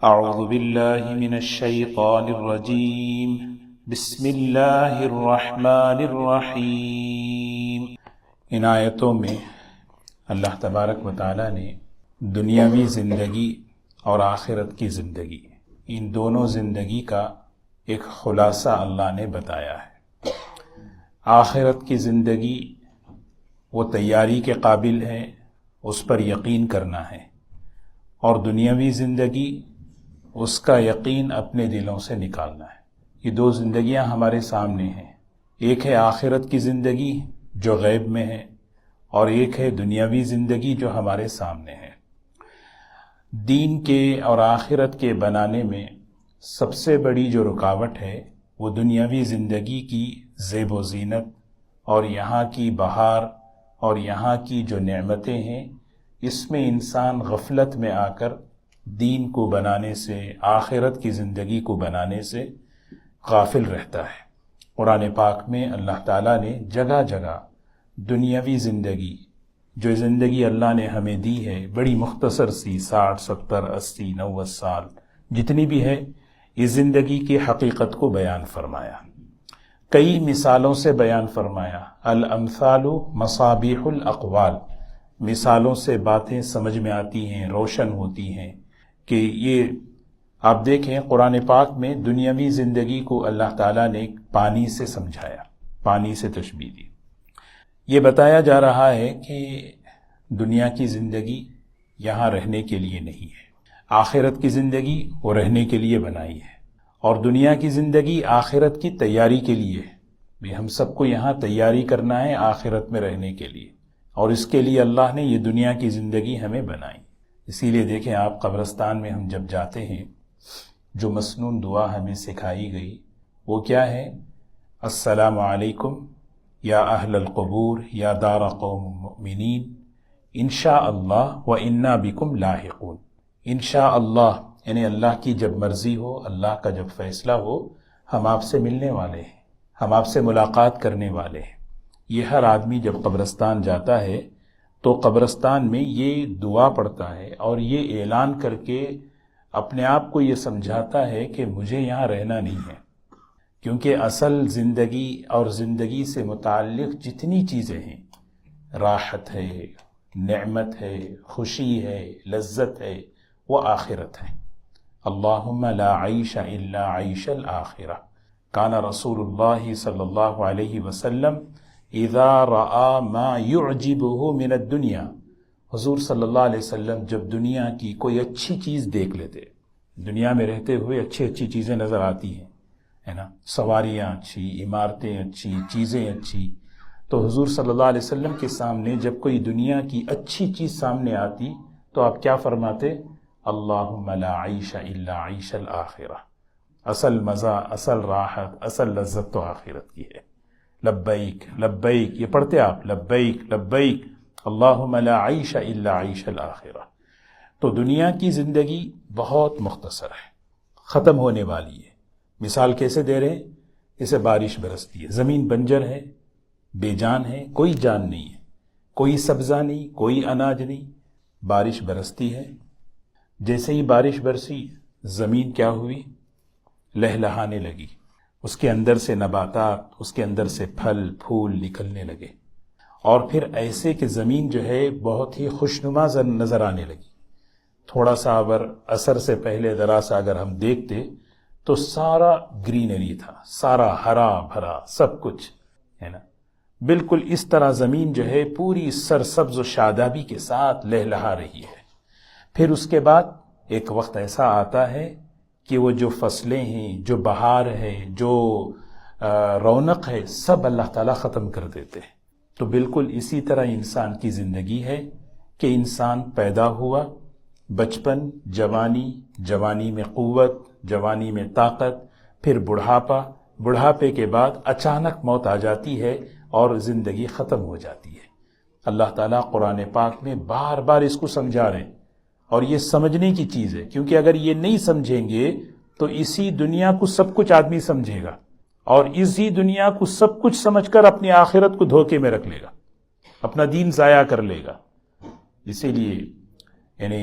اعوذ باللہ من الشیطان الرجیم بسم اللہ الرحمن الرحیم۔ ان آیتوں میں اللہ تبارک و تعالی نے دنیاوی زندگی اور آخرت کی زندگی، ان دونوں زندگی کا ایک خلاصہ اللہ نے بتایا ہے۔ آخرت کی زندگی وہ تیاری کے قابل ہے، اس پر یقین کرنا ہے، اور دنیاوی زندگی اس کا یقین اپنے دلوں سے نکالنا ہے۔ یہ دو زندگیاں ہمارے سامنے ہیں، ایک ہے آخرت کی زندگی جو غیب میں ہے، اور ایک ہے دنیاوی زندگی جو ہمارے سامنے ہے۔ دین کے اور آخرت کے بنانے میں سب سے بڑی جو رکاوٹ ہے وہ دنیاوی زندگی کی زیب و زینت اور یہاں کی بہار اور یہاں کی جو نعمتیں ہیں، اس میں انسان غفلت میں آ کر دین کو بنانے سے، آخرت کی زندگی کو بنانے سے غافل رہتا ہے۔ قرآن پاک میں اللہ تعالیٰ نے جگہ جگہ دنیاوی زندگی، جو زندگی اللہ نے ہمیں دی ہے، بڑی مختصر سی 60 70 80 90 سال جتنی بھی ہے، اس زندگی کی حقیقت کو بیان فرمایا، کئی مثالوں سے بیان فرمایا۔ الامثال مصابیح الاقوال، مثالوں سے باتیں سمجھ میں آتی ہیں، روشن ہوتی ہیں۔ کہ یہ آپ دیکھیں قرآن پاک میں دنیاوی زندگی کو اللہ تعالیٰ نے پانی سے سمجھایا، پانی سے تشبیہ دی۔ یہ بتایا جا رہا ہے کہ دنیا کی زندگی یہاں رہنے کے لیے نہیں ہے، آخرت کی زندگی وہ رہنے کے لیے بنائی ہے، اور دنیا کی زندگی آخرت کی تیاری کے لیے ہے۔ بھی ہم سب کو یہاں تیاری کرنا ہے آخرت میں رہنے کے لیے، اور اس کے لیے اللہ نے یہ دنیا کی زندگی ہمیں بنائی۔ اسی لیے دیکھیں آپ قبرستان میں ہم جب جاتے ہیں، جو مسنون دعا ہمیں سکھائی گئی وہ کیا ہے؟ السلام علیکم یا اہل القبور یا دار قوم مؤمنین، انشاء اللہ و انا بکم لاحقون۔ انشاء اللہ یعنی اللہ کی جب مرضی ہو، اللہ کا جب فیصلہ ہو، ہم آپ سے ملنے والے ہیں، ہم آپ سے ملاقات کرنے والے ہیں۔ یہ ہر آدمی جب قبرستان جاتا ہے تو قبرستان میں یہ دعا پڑھتا ہے اور یہ اعلان کر کے اپنے آپ کو یہ سمجھاتا ہے کہ مجھے یہاں رہنا نہیں ہے، کیونکہ اصل زندگی اور زندگی سے متعلق جتنی چیزیں ہیں، راحت ہے، نعمت ہے، خوشی ہے، لذت ہے، وہ آخرت ہے۔ اللہم لا عیش الا عیش الآخرہ۔ کان رسول اللہ صلی اللہ علیہ وسلم اذا رأى ما يعجبه من الدنیا، حضور صلی اللہ علیہ وسلم جب دنیا کی کوئی اچھی چیز دیکھ لیتے، دنیا میں رہتے ہوئے اچھی چیزیں نظر آتی ہیں، ہے نا، سواریاں اچھی، عمارتیں اچھی، چیزیں اچھی، تو حضور صلی اللہ علیہ وسلم کے سامنے جب کوئی دنیا کی اچھی چیز سامنے آتی تو آپ کیا فرماتے؟ اللہم لا عیش الا عیش الآخرہ۔ اصل مزہ، اصل راحت، اصل لذت تو آخرت کی ہے۔ لبیک لبیک، یہ پڑھتے آپ، لبیک لبیک اللہم لا عیش الا عیش الآخرہ۔ تو دنیا کی زندگی بہت مختصر ہے، ختم ہونے والی ہے۔ مثال کیسے دے رہے ہیں؟ جیسے بارش برستی ہے، زمین بنجر ہے، بے جان ہے، کوئی جان نہیں ہے، کوئی سبزہ نہیں، کوئی اناج نہیں، بارش برستی ہے۔ جیسے ہی بارش برسی، زمین کیا ہوئی؟ لہلہانے لگی، اس کے اندر سے نباتات، اس کے اندر سے پھل پھول نکلنے لگے، اور پھر ایسے کہ زمین جو ہے بہت ہی خوشنما نظر آنے لگی۔ تھوڑا سا اگر اثر سے پہلے ذرا سا اگر ہم دیکھتے تو سارا گرینری تھا، سارا ہرا بھرا سب کچھ، ہے نا۔ بالکل اس طرح زمین جو ہے پوری سرسبز و شادابی کے ساتھ لہلہا رہی ہے۔ پھر اس کے بعد ایک وقت ایسا آتا ہے کہ وہ جو فصلیں ہیں، جو بہار ہے، جو رونق ہے، سب اللہ تعالیٰ ختم کر دیتے ہیں۔ تو بالکل اسی طرح انسان کی زندگی ہے کہ انسان پیدا ہوا، بچپن، جوانی، جوانی میں قوت، جوانی میں طاقت، پھر بڑھاپا، بڑھاپے کے بعد اچانک موت آ جاتی ہے اور زندگی ختم ہو جاتی ہے۔ اللہ تعالیٰ قرآن پاک میں بار بار اس کو سمجھا رہے ہیں، اور یہ سمجھنے کی چیز ہے، کیونکہ اگر یہ نہیں سمجھیں گے تو اسی دنیا کو سب کچھ آدمی سمجھے گا، اور اسی دنیا کو سب کچھ سمجھ کر اپنی آخرت کو دھوکے میں رکھ لے گا، اپنا دین ضائع کر لے گا۔ اسی لیے یعنی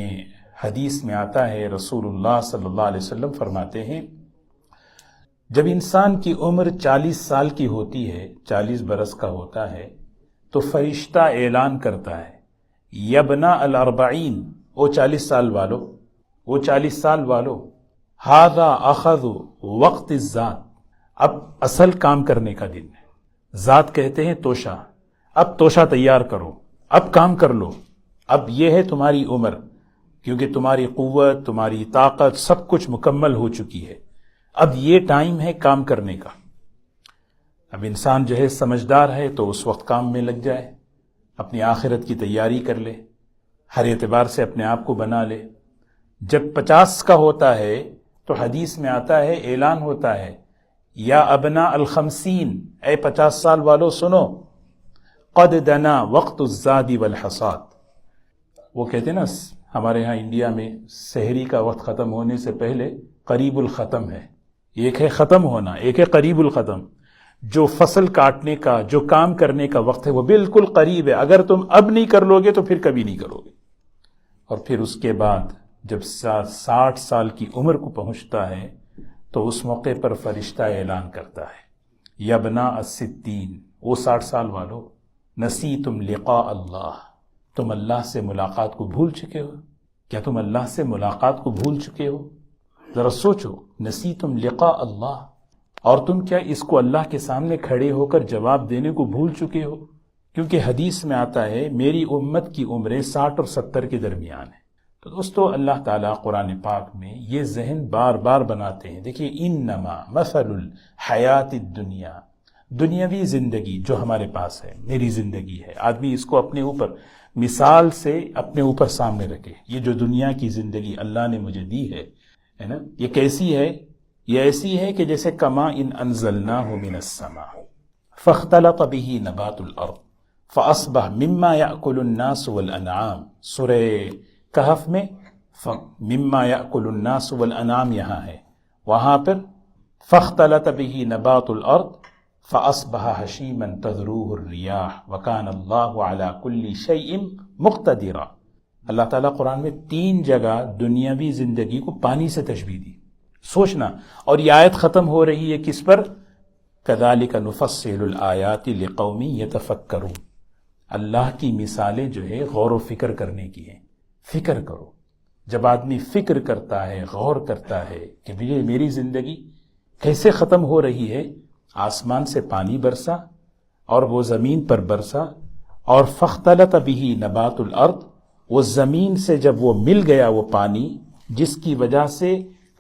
حدیث میں آتا ہے رسول اللہ صلی اللہ علیہ وسلم فرماتے ہیں جب انسان کی عمر 40 سال کی ہوتی ہے، 40 برس کا ہوتا ہے، تو فرشتہ اعلان کرتا ہے یبنا الاربعین، او 40 سال والو، وہ 40 سال والو، ھذا اخذ وقت الذات، اب اصل کام کرنے کا دن ہے۔ ذات کہتے ہیں توشہ، اب توشہ تیار کرو، اب کام کر لو، اب یہ ہے تمہاری عمر، کیونکہ تمہاری قوت، تمہاری طاقت سب کچھ مکمل ہو چکی ہے، اب یہ ٹائم ہے کام کرنے کا۔ اب انسان جو ہے سمجھدار ہے تو اس وقت کام میں لگ جائے، اپنی آخرت کی تیاری کر لے، ہر اعتبار سے اپنے آپ کو بنا لے۔ جب 50 کا ہوتا ہے تو حدیث میں آتا ہے، اعلان ہوتا ہے یا ابنا الخمسین، اے 50 سال والو سنو، قد دنا وقت الزاد والحصاد۔ وہ کہتے ہیں نا ہمارے ہاں انڈیا میں سحری کا وقت ختم ہونے سے پہلے قریب الختم ہے، ایک ہے ختم ہونا، ایک ہے قریب الختم۔ جو فصل کاٹنے کا، جو کام کرنے کا وقت ہے وہ بالکل قریب ہے، اگر تم اب نہیں کر لو گے تو پھر کبھی نہیں کرو گے۔ اور پھر اس کے بعد جب 60 سال کی عمر کو پہنچتا ہے تو اس موقع پر فرشتہ اعلان کرتا ہے یبنا الستین، وہ 60 سال والو، نسیتم لقاء اللہ، تم اللہ سے ملاقات کو بھول چکے ہو؟ کیا تم اللہ سے ملاقات کو بھول چکے ہو؟ ذرا سوچو، نسیتم لقاء اللہ، اور تم کیا اس کو اللہ کے سامنے کھڑے ہو کر جواب دینے کو بھول چکے ہو؟ کیونکہ حدیث میں آتا ہے میری امت کی عمریں 60 اور 70 کے درمیان ہیں۔ تو دوستو اللہ تعالیٰ قرآن پاک میں یہ ذہن بار بار بناتے ہیں۔ دیکھیے انما مثل الحیات الدنیا، دنیاوی زندگی جو ہمارے پاس ہے، میری زندگی ہے، آدمی اس کو اپنے اوپر مثال سے اپنے اوپر سامنے رکھے۔ یہ جو دنیا کی زندگی اللہ نے مجھے دی ہے نا، یہ کیسی ہے؟ یہ ایسی ہے کہ جیسے کما ان انزلناہ من السماء فاختلط به نبات الارض فاصبح مما یاکل الناس والانعام۔ سورہ کہف میں مما یاکل الناس والانعام یہاں ہے، وہاں پر فاختلط به نبات الارض فاصبح حشیما تذروه الریاح وکان اللہ علی کل شیء مقتدرا۔ اللہ تعالیٰ قرآن میں 3 جگہ دنیاوی زندگی کو پانی سے تشبیہ دی۔ سوچنا، اور یہ آیت ختم ہو رہی ہے کس پر؟ کذالک نفصل الآیات لقوم یتفکرون۔ اللہ کی مثالیں جو ہے غور و فکر کرنے کی ہیں، فکر کرو۔ جب آدمی فکر کرتا ہے، غور کرتا ہے کہ میری زندگی کیسے ختم ہو رہی ہے، آسمان سے پانی برسا اور وہ زمین پر برسا، اور فاختلط به نبات الارض، وہ زمین سے جب وہ مل گیا وہ پانی، جس کی وجہ سے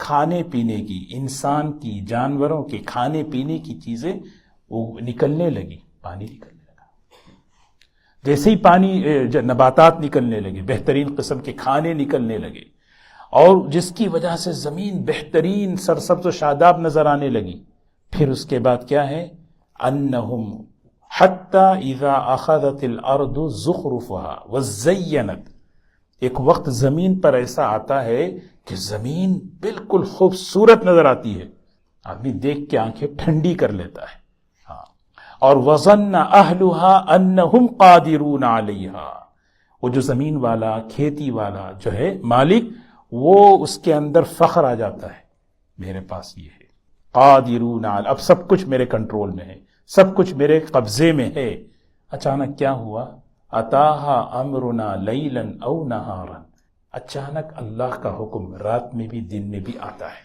کھانے پینے کی، انسان کی، جانوروں کے کھانے پینے کی چیزیں وہ نکلنے لگی، پانی نکلنے لگا۔ جیسے ہی پانی نباتات نکلنے لگے، بہترین قسم کے کھانے نکلنے لگے، اور جس کی وجہ سے زمین بہترین سرسبز و شاداب نظر آنے لگی۔ پھر اس کے بعد کیا ہے؟ انہم حتی اذا اخذت الارض زخرفها وزینت، ایک وقت زمین پر ایسا آتا ہے کہ زمین بالکل خوبصورت نظر آتی ہے، آدمی دیکھ کے آنکھیں ٹھنڈی کر لیتا ہے۔ ہاں، اور وظن اہلها انہم قادرون علیہا، وہ جو زمین والا، کھیتی والا جو ہے مالک، وہ اس کے اندر فخر آ جاتا ہے، میرے پاس یہ ہے، قادرون علی، اب سب کچھ میرے کنٹرول میں ہے، سب کچھ میرے قبضے میں ہے۔ اچانک کیا ہوا؟ اتاہا امرنا لیلا او نہارا، اچانک اللہ کا حکم رات میں بھی دن میں بھی آتا ہے،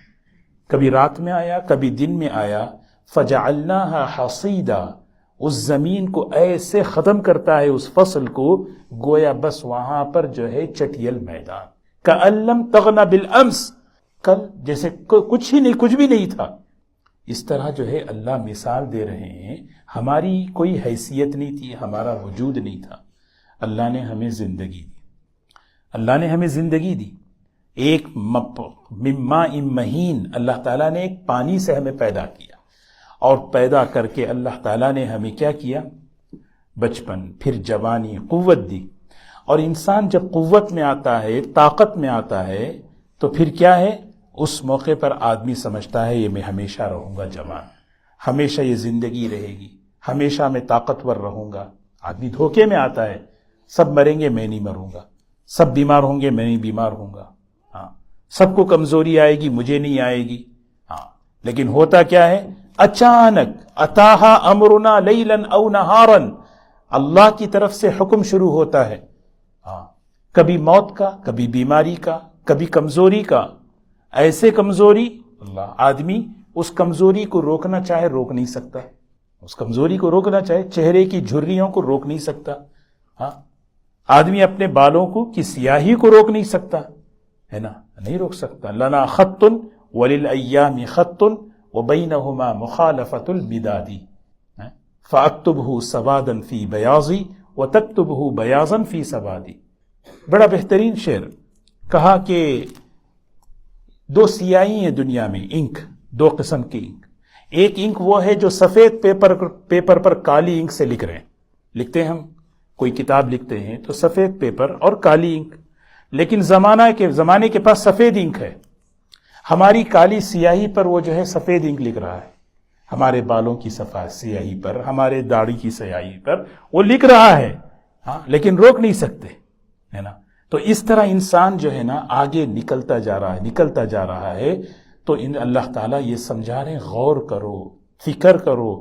کبھی رات میں آیا کبھی دن میں آیا۔ فجعلناها حصیدا، اس زمین کو ایسے ختم کرتا ہے، اس فصل کو، گویا بس وہاں پر جو ہے چٹیل میدان، کأن لم تغن بالامس، کل جیسے کچھ ہی نہیں، کچھ بھی نہیں تھا۔ اس طرح جو ہے اللہ مثال دے رہے ہیں، ہماری کوئی حیثیت نہیں تھی، ہمارا وجود نہیں تھا، اللہ نے ہمیں زندگی دی، اللہ نے ہمیں زندگی دی۔ ایک مما مہین، اللہ تعالیٰ نے ایک پانی سے ہمیں پیدا کیا، اور پیدا کر کے اللہ تعالیٰ نے ہمیں کیا کیا؟ بچپن، پھر جوانی، قوت دی۔ اور انسان جب قوت میں آتا ہے، طاقت میں آتا ہے، تو پھر کیا ہے؟ اس موقع پر آدمی سمجھتا ہے یہ میں ہمیشہ رہوں گا جوان، ہمیشہ یہ زندگی رہے گی، ہمیشہ میں طاقتور رہوں گا۔ آدمی دھوکے میں آتا ہے، سب مریں گے میں نہیں مروں گا، سب بیمار ہوں گے میں نہیں بیمار ہوں گا، سب کو کمزوری آئے گی، مجھے نہیں آئے گی. ہاں لیکن ہوتا کیا ہے، اچانک اتاہا امرنا لیلا او نہارا، اللہ کی طرف سے حکم شروع ہوتا ہے. ہاں کبھی موت کا، کبھی بیماری کا، کبھی کمزوری کا. ایسے کمزوری اللہ آدمی اس کمزوری کو روکنا چاہے روک نہیں سکتا، اس کمزوری کو روکنا چاہے، چہرے کی جھریوں کو روک نہیں سکتا. ہاں آدمی اپنے بالوں کو کی سیاہی کو روک نہیں سکتا ہے نا، نہیں روک سکتا. لنا خط وللایام خط وبینہما مخالفۃ البداد فاکتبہ سوادا فی بیاضی وتکتبہ بیاضا فی سوادی. بڑا بہترین شعر کہا کہ دو سیاہی ہیں دنیا میں، انک، دو قسم کی انک. ایک انک وہ ہے جو سفید پیپر پر کالی انک سے لکھ رہے ہیں، لکھتے ہیں ہم کوئی کتاب لکھتے ہیں تو سفید پیپر اور کالی انک. لیکن زمانے کے پاس سفید انک ہے، ہماری کالی سیاہی پر وہ جو ہے سفید انک لکھ رہا ہے. ہمارے بالوں کی سیاہی پر، ہمارے داڑھی کی سیاہی پر وہ لکھ رہا ہے. ہاں لیکن روک نہیں سکتے ہے نا. تو اس طرح انسان جو ہے نا آگے نکلتا جا رہا ہے. تو اللہ تعالیٰ یہ سمجھا رہے ہیں، غور کرو، فکر کرو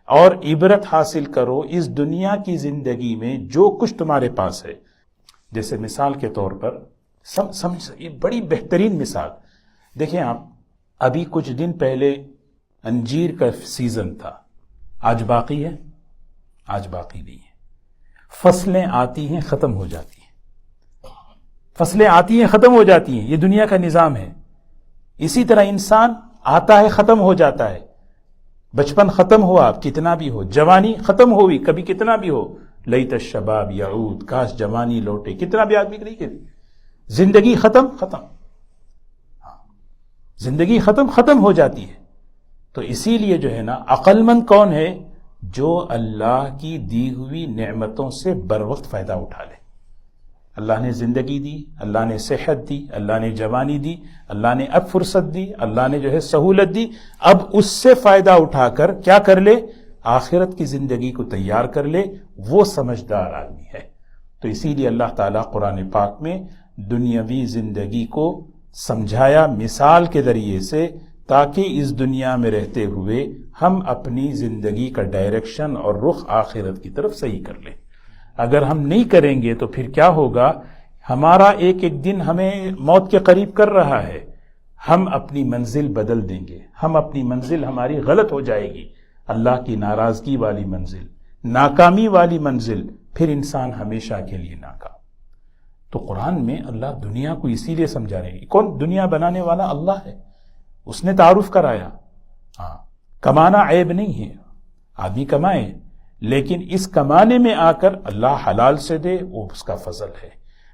اور عبرت حاصل کرو اس دنیا کی زندگی میں جو کچھ تمہارے پاس ہے. جیسے مثال کے طور پر یہ بڑی بہترین مثال دیکھیں آپ، ابھی کچھ دن پہلے انجیر کا سیزن تھا، آج باقی ہے؟ آج باقی نہیں ہے. فصلیں آتی ہیں ختم ہو جاتی ہیں، فصلیں آتی ہیں ختم ہو جاتی ہیں، یہ دنیا کا نظام ہے. اسی طرح انسان آتا ہے ختم ہو جاتا ہے. بچپن ختم ہوا، آپ کتنا بھی ہو، جوانی ختم ہوئی کبھی کتنا بھی ہو، لیت الشباب یعود، کاش جوانی لوٹے، کتنا بھی آدمی نہیں کہتے. زندگی ختم، زندگی ختم ہو جاتی ہے. تو اسی لیے جو ہے نا عقل مند کون ہے؟ جو اللہ کی دی ہوئی نعمتوں سے بر وقت فائدہ اٹھا لے. اللہ نے زندگی دی، اللہ نے صحت دی، اللہ نے جوانی دی، اللہ نے اب فرصت دی، اللہ نے جو ہے سہولت دی. اب اس سے فائدہ اٹھا کر کیا کر لے؟ آخرت کی زندگی کو تیار کر لے. وہ سمجھدار آدمی ہے. تو اسی لیے اللہ تعالیٰ قرآن پاک میں دنیاوی زندگی کو سمجھایا مثال کے ذریعے سے، تاکہ اس دنیا میں رہتے ہوئے ہم اپنی زندگی کا ڈائریکشن اور رخ آخرت کی طرف صحیح کر لیں. اگر ہم نہیں کریں گے تو پھر کیا ہوگا؟ ہمارا ایک دن ہمیں موت کے قریب کر رہا ہے، ہم اپنی منزل بدل دیں گے، ہماری منزل غلط ہو جائے گی، اللہ کی ناراضگی والی منزل، ناکامی والی منزل، پھر انسان ہمیشہ کے لیے ناکام. تو قرآن میں اللہ دنیا کو اسی لیے سمجھا رہے ہیں. کون دنیا بنانے والا؟ اللہ ہے. اس نے تعارف کرایا. ہاں کمانا عیب نہیں ہے، آدمی کمائے، لیکن اس کمانے میں آ کر اللہ حلال سے دے، وہ اس کا فضل ہے.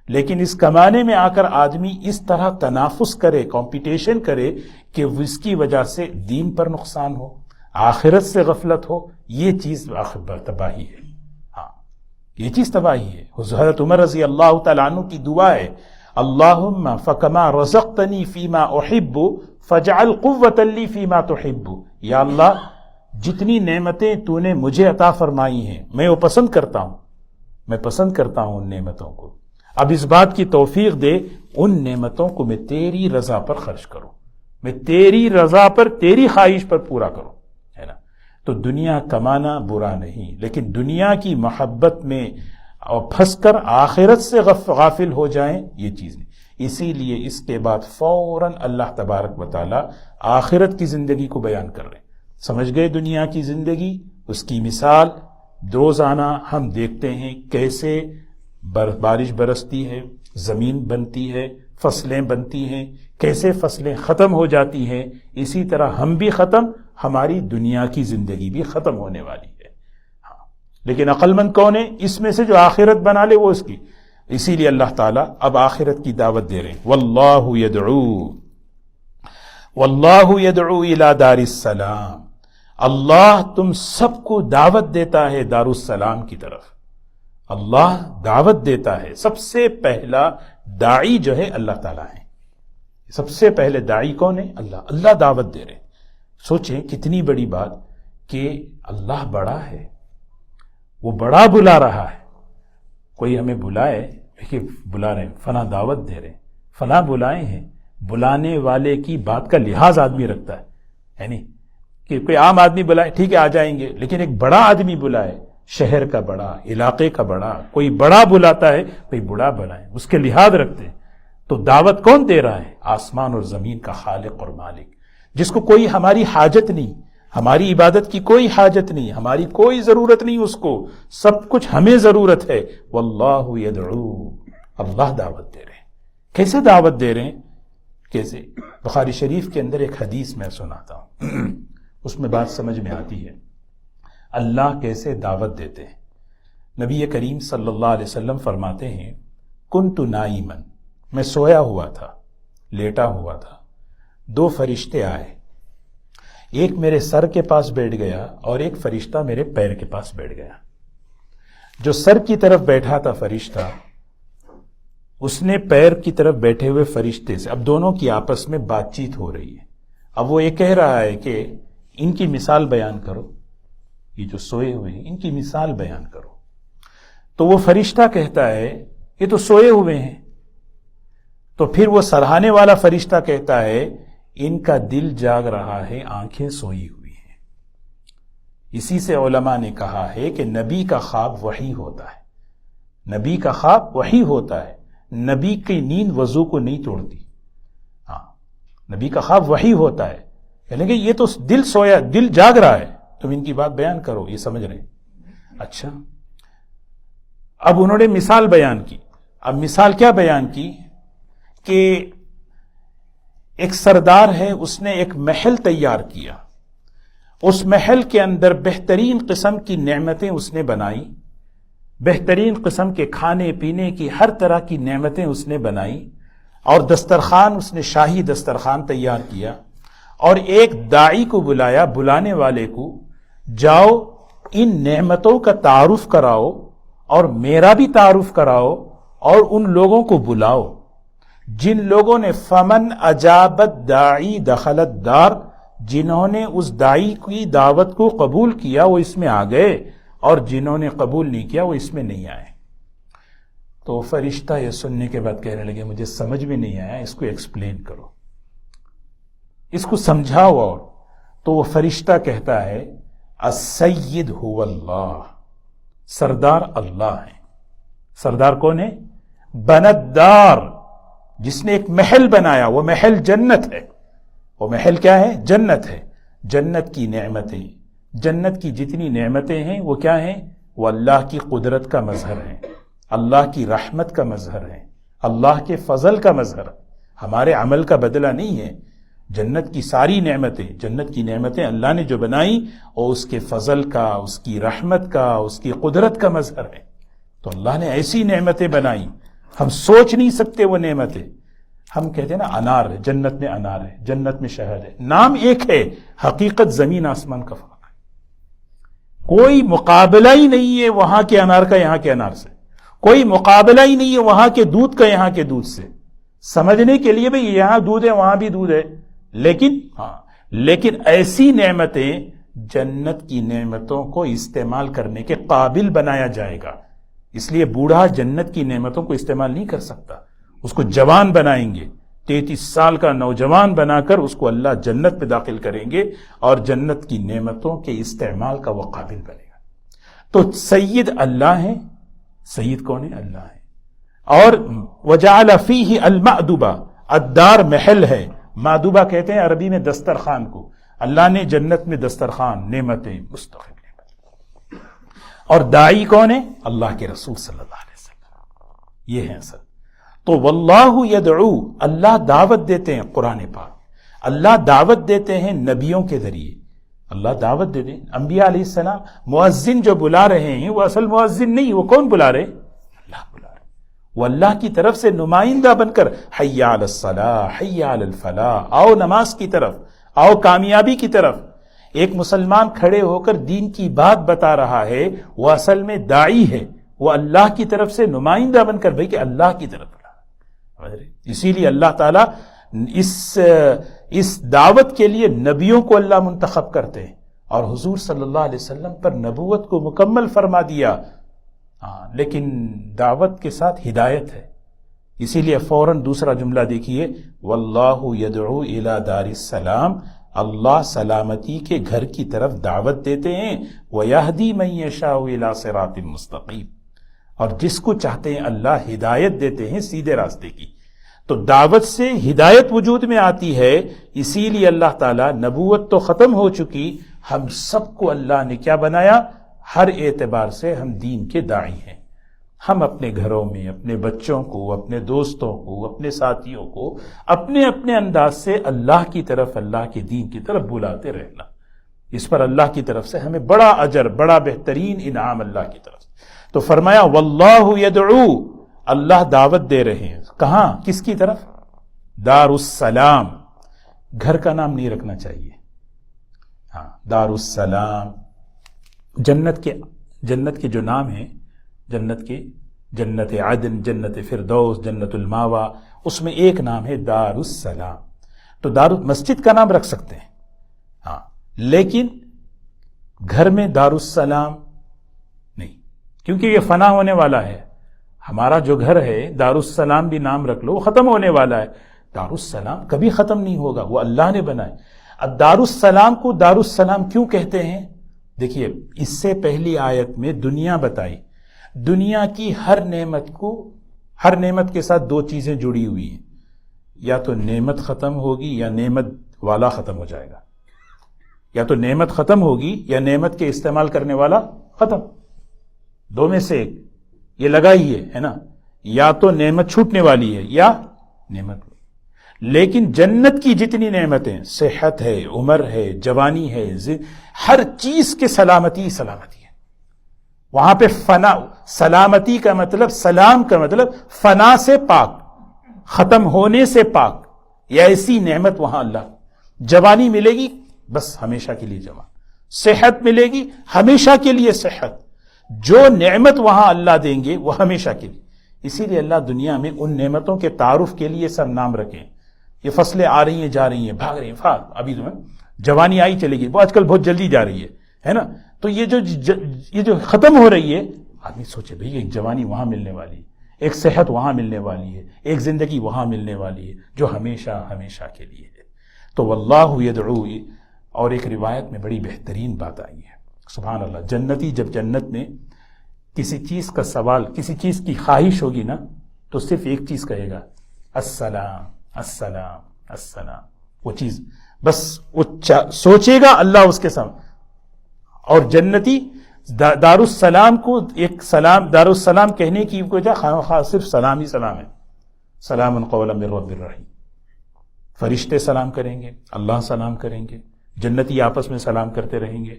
لیکن اس کمانے میں آ کر آدمی اس طرح تنافس کرے، کمپٹیشن کرے کہ اس کی وجہ سے دین پر نقصان ہو، آخرت سے غفلت ہو، یہ چیز تباہی ہے. ہاں یہ چیز تباہی ہے. حضرت عمر رضی اللہ تعالیٰ عنہ کی دعا ہے، اللہم فکما رزقتنی فیما احب فجعل قوۃ لی فیما تحب. یا اللہ جتنی نعمتیں تو نے مجھے عطا فرمائی ہیں میں وہ پسند کرتا ہوں ان نعمتوں کو. اب اس بات کی توفیق دے ان نعمتوں کو میں تیری رضا پر خرچ کروں، میں تیری رضا پر، تیری خواہش پر پورا کروں، ہے نا. تو دنیا کمانا برا نہیں، لیکن دنیا کی محبت میں اور پھنس کر آخرت سے غافل ہو جائیں یہ چیز نہیں. اسی لیے اس کے بعد فوراً اللہ تبارک و تعالی آخرت کی زندگی کو بیان کر رہے ہیں. سمجھ گئے دنیا کی زندگی، اس کی مثال روزانہ ہم دیکھتے ہیں کیسے بارش برستی ہے، زمین بنتی ہے، فصلیں بنتی ہیں، کیسے فصلیں ختم ہو جاتی ہیں. اسی طرح ہم بھی ختم، ہماری دنیا کی زندگی بھی ختم ہونے والی ہے. ہاں لیکن عقل مند کون ہے؟ اس میں سے جو آخرت بنا لے وہ اس کی. اسی لیے اللہ تعالیٰ اب آخرت کی دعوت دے رہے ہیں. واللہ یدعو الی دار السلام. اللہ تم سب کو دعوت دیتا ہے دار السلام کی طرف. اللہ دعوت دیتا ہے. سب سے پہلا داعی جو ہے اللہ تعالیٰ ہے. سب سے پہلے داعی کون ہے؟ اللہ دعوت دے رہے ہیں. سوچیں کتنی بڑی بات کہ اللہ بڑا ہے، وہ بڑا بلا رہا ہے. کوئی ہمیں بلائے کہ بلا رہے ہیں، فلاں دعوت دے رہے ہیں، فلاں بلائے ہیں، بلانے والے کی بات کا لحاظ آدمی رکھتا ہے، یعنی کہ کوئی عام آدمی بلائے ٹھیک ہے آ جائیں گے، لیکن ایک بڑا آدمی بلائے، شہر کا بڑا، علاقے کا بڑا، کوئی بڑا بلاتا ہے، کوئی بڑا بلائے، اس کے لحاظ رکھتے ہیں۔ تو دعوت کون دے رہا ہے؟ آسمان اور زمین کا خالق اور مالک، جس کو کوئی ہماری حاجت نہیں، ہماری عبادت کی کوئی حاجت نہیں، ہماری کوئی ضرورت نہیں، اس کو سب کچھ ہمیں ضرورت ہے۔ واللہ یدعو، اللہ دعوت دے رہے ہیں۔ کیسے دعوت دے رہے ہیں؟ کیسے؟ بخاری شریف کے اندر ایک حدیث میں سناتا ہوں، اس میں بات سمجھ میں آتی ہے اللہ کیسے دعوت دیتے ہیں۔ نبی کریم صلی اللہ علیہ وسلم فرماتے ہیں کنت نائما، میں سویا ہوا تھا، لیٹا ہوا تھا، دو فرشتے آئے، ایک میرے سر کے پاس بیٹھ گیا اور ایک فرشتہ میرے پیر کے پاس بیٹھ گیا۔ جو سر کی طرف بیٹھا تھا فرشتہ، اس نے پیر کی طرف بیٹھے ہوئے فرشتے سے، اب دونوں کی آپس میں بات چیت ہو رہی ہے۔ اب وہ یہ کہہ رہا ہے کہ ان کی مثال بیان کرو، یہ جو سوئے ہوئے ہیں ان کی مثال بیان کرو۔ تو وہ فرشتہ کہتا ہے یہ تو سوئے ہوئے ہیں۔ تو پھر وہ سراہنے والا فرشتہ کہتا ہے ان کا دل جاگ رہا ہے، آنکھیں سوئی ہوئی ہیں۔ اسی سے علماء نے کہا ہے کہ نبی کا خواب وحی ہوتا ہے، نبی کا خواب وحی ہوتا ہے، نبی کی نیند وضو کو نہیں توڑتی۔ ہاں، نبی کا خواب وحی ہوتا ہے، یعنی کہ یہ تو دل سویا، دل جاگ رہا ہے، تم ان کی بات بیان کرو، یہ سمجھ رہے ہیں۔ اچھا، اب انہوں نے مثال بیان کی۔ اب مثال کیا بیان کی کہ ایک سردار ہے، اس نے ایک محل تیار کیا، اس محل کے اندر بہترین قسم کی نعمتیں اس نے بنائی، بہترین قسم کے کھانے پینے کی ہر طرح کی نعمتیں اس نے بنائی، اور دسترخوان اس نے شاہی دسترخوان تیار کیا، اور ایک داعی کو بلایا، بلانے والے کو، جاؤ ان نعمتوں کا تعارف کراؤ اور میرا بھی تعارف کراؤ، اور ان لوگوں کو بلاؤ جن لوگوں نے فمن اجابت داعی دخلت دار، جنہوں نے اس داعی کی دعوت کو قبول کیا وہ اس میں آ گئے، اور جنہوں نے قبول نہیں کیا وہ اس میں نہیں آئے۔ تو فرشتہ یہ سننے کے بعد کہنے لگے مجھے سمجھ میں نہیں آیا، اس کو ایکسپلین کرو، اس کو سمجھاؤ۔ اور تو وہ فرشتہ کہتا ہے السید هو اللہ، سردار اللہ ہے۔ سردار کون ہے؟ بندار، جس نے ایک محل بنایا، وہ محل جنت ہے۔ وہ محل کیا ہے؟ جنت ہے۔ جنت کی نعمتیں، جنت کی جتنی نعمتیں ہیں وہ کیا ہیں؟ وہ اللہ کی قدرت کا مظہر ہیں، اللہ کی رحمت کا مظہر ہیں، اللہ کے فضل کا مظہر ہے، ہمارے عمل کا بدلہ نہیں ہے۔ جنت کی ساری نعمتیں، جنت کی نعمتیں اللہ نے جو بنائی اور اس کے فضل کا، اس کی رحمت کا، اس کی قدرت کا مظہر ہے۔ تو اللہ نے ایسی نعمتیں بنائی، ہم سوچ نہیں سکتے وہ نعمتیں۔ ہم کہتے ہیں نا انار ہے، جنت میں انار ہے، جنت میں شہد ہے، نام ایک ہے، حقیقت زمین آسمان کا فرق ہے۔ کوئی مقابلہ ہی نہیں ہے وہاں کے انار کا یہاں کے انار سے، کوئی مقابلہ ہی نہیں ہے وہاں کے دودھ کا یہاں کے دودھ سے۔ سمجھنے کے لیے بھئی یہاں دودھ ہے وہاں بھی دودھ ہے، لیکن ایسی نعمتیں، جنت کی نعمتوں کو استعمال کرنے کے قابل بنایا جائے گا۔ اس لیے بوڑھا جنت کی نعمتوں کو استعمال نہیں کر سکتا، اس کو جوان بنائیں گے، 33 سال کا نوجوان بنا کر اس کو اللہ جنت میں داخل کریں گے، اور جنت کی نعمتوں کے استعمال کا وہ قابل بنے گا۔ تو سید اللہ ہیں۔ سید کون ہے؟ اللہ ہے۔ اور وجعل فیہ المأدبہ، الدار محل ہے، مادوبہ کہتے ہیں عربی میں دسترخوان کو۔ اللہ نے جنت میں دسترخوان، نعمتیں، مستقل نعمت۔ اور داعی کون ہے؟ اللہ کے رسول صلی اللہ علیہ وسلم، یہ ہے اصل۔ تو واللہ یدعو، اللہ دعوت دیتے ہیں، قرآن پاک اللہ دعوت دیتے ہیں نبیوں کے ذریعے، اللہ دعوت دیتے ہیں۔ انبیاء علیہ السلام مؤذن جو بلا رہے ہیں وہ اصل مؤذن نہیں، وہ کون بلا رہے؟ اللہ بلا رہے، وہ اللہ کی طرف سے نمائندہ بن کر حی علی الصلاح، حی علی الفلاح، آؤ نماز کی طرف، آؤ کامیابی کی طرف۔ ایک مسلمان کھڑے ہو کر دین کی بات بتا رہا ہے، وہ اصل میں داعی ہے، وہ اللہ کی طرف سے نمائندہ بن کر، بھئی کہ اللہ کی طرف۔ اسی لیے اللہ تعالیٰ اس دعوت کے لیے نبیوں کو اللہ منتخب کرتے ہیں، اور حضور صلی اللہ علیہ وسلم پر نبوت کو مکمل فرما دیا۔ لیکن دعوت کے ساتھ ہدایت ہے، اسی لیے فوراً دوسرا جملہ دیکھیے، واللہ یدعو الی دار السلام، اللہ سلامتی کے گھر کی طرف دعوت دیتے ہیں، ویہدی من یشاء الی صراط مستقیم، اور جس کو چاہتے ہیں اللہ ہدایت دیتے ہیں سیدھے راستے کی۔ تو دعوت سے ہدایت وجود میں آتی ہے، اسی لیے اللہ تعالیٰ، نبوت تو ختم ہو چکی، ہم سب کو اللہ نے کیا بنایا؟ ہر اعتبار سے ہم دین کے داعی ہیں۔ ہم اپنے گھروں میں اپنے بچوں کو، اپنے دوستوں کو، اپنے ساتھیوں کو اپنے اپنے انداز سے اللہ کی طرف، اللہ کے دین کی طرف بلاتے رہنا، اس پر اللہ کی طرف سے ہمیں بڑا اجر، بڑا بہترین انعام اللہ کی طرف سے۔ تو فرمایا واللہ یدعو، اللہ دعوت دے رہے ہیں، کہاں؟ کس کی طرف؟ دار السلام۔ گھر کا نام نہیں رکھنا چاہیے، ہاں، دار السلام۔ جنت کے جو نام ہیں، جنت عدن، جنت فردوس، جنت الماوا، اس میں ایک نام ہے دار السلام۔ تو مسجد کا نام رکھ سکتے ہیں، ہاں، لیکن گھر میں دار السلام نہیں، کیونکہ یہ فنا ہونے والا ہے۔ ہمارا جو گھر ہے، دار السلام بھی نام رکھ لو، وہ ختم ہونے والا ہے۔ دار السلام کبھی ختم نہیں ہوگا، وہ اللہ نے بنائے۔ اب دار السلام کو دار السلام کیوں کہتے ہیں؟ دیکھیے، اس سے پہلی آیت میں دنیا بتائی، دنیا کی ہر نعمت کے ساتھ دو چیزیں جڑی ہوئی ہیں، یا تو نعمت ختم ہوگی یا نعمت والا ختم ہو جائے گا، یا تو نعمت ختم ہوگی یا نعمت کے استعمال کرنے والا ختم، دو میں سے ایک یہ لگا ہی ہے نا، یا تو نعمت چھوٹنے والی ہے یا نعمت۔ لیکن جنت کی جتنی نعمتیں، صحت ہے، عمر ہے، جوانی ہے، ہر چیز کے سلامتی ہے۔ وہاں پہ فنا، سلامتی کا مطلب، سلام کا مطلب فنا سے پاک، ختم ہونے سے پاک، یا ایسی نعمت وہاں اللہ۔ جوانی ملے گی بس ہمیشہ کے لیے جوان، صحت ملے گی ہمیشہ کے لیے صحت، جو نعمت وہاں اللہ دیں گے وہ ہمیشہ کے لیے۔ اسی لیے اللہ دنیا میں ان نعمتوں کے تعارف کے لیے سب نام رکھیں۔ یہ فصلیں آ رہی ہیں، جا رہی ہیں، بھاگ رہی ہیں، ابھی تو جوانی آئی چلے گی، وہ آج کل بہت جلدی جا رہی ہے نا۔ تو یہ جو ختم ہو رہی ہے، آدمی سوچے بھئی ایک جوانی وہاں ملنے والی ہے، ایک صحت وہاں ملنے والی ہے، ایک زندگی وہاں ملنے والی ہے جو ہمیشہ کے لیے ہے۔ تو واللہ یدعو، اور ایک روایت میں بڑی بہترین بات آئی ہے، سبحان اللہ، جنتی جب جنت میں کسی چیز کا سوال، کسی چیز کی خواہش ہوگی نا، تو صرف ایک چیز کہے گا، السلام السلام السلام۔ وہ چیز بس وہ سوچے گا، اللہ اس کے سامنے۔ اور جنتی دار السلام کو ایک سلام، دار السلام کہنے کی وجہ خواہ صرف سلام ہی سلام ہے، سلام قولا من رب الرحیم۔ فرشتے سلام کریں گے، اللہ سلام کریں گے، جنتی آپس میں سلام کرتے رہیں گے۔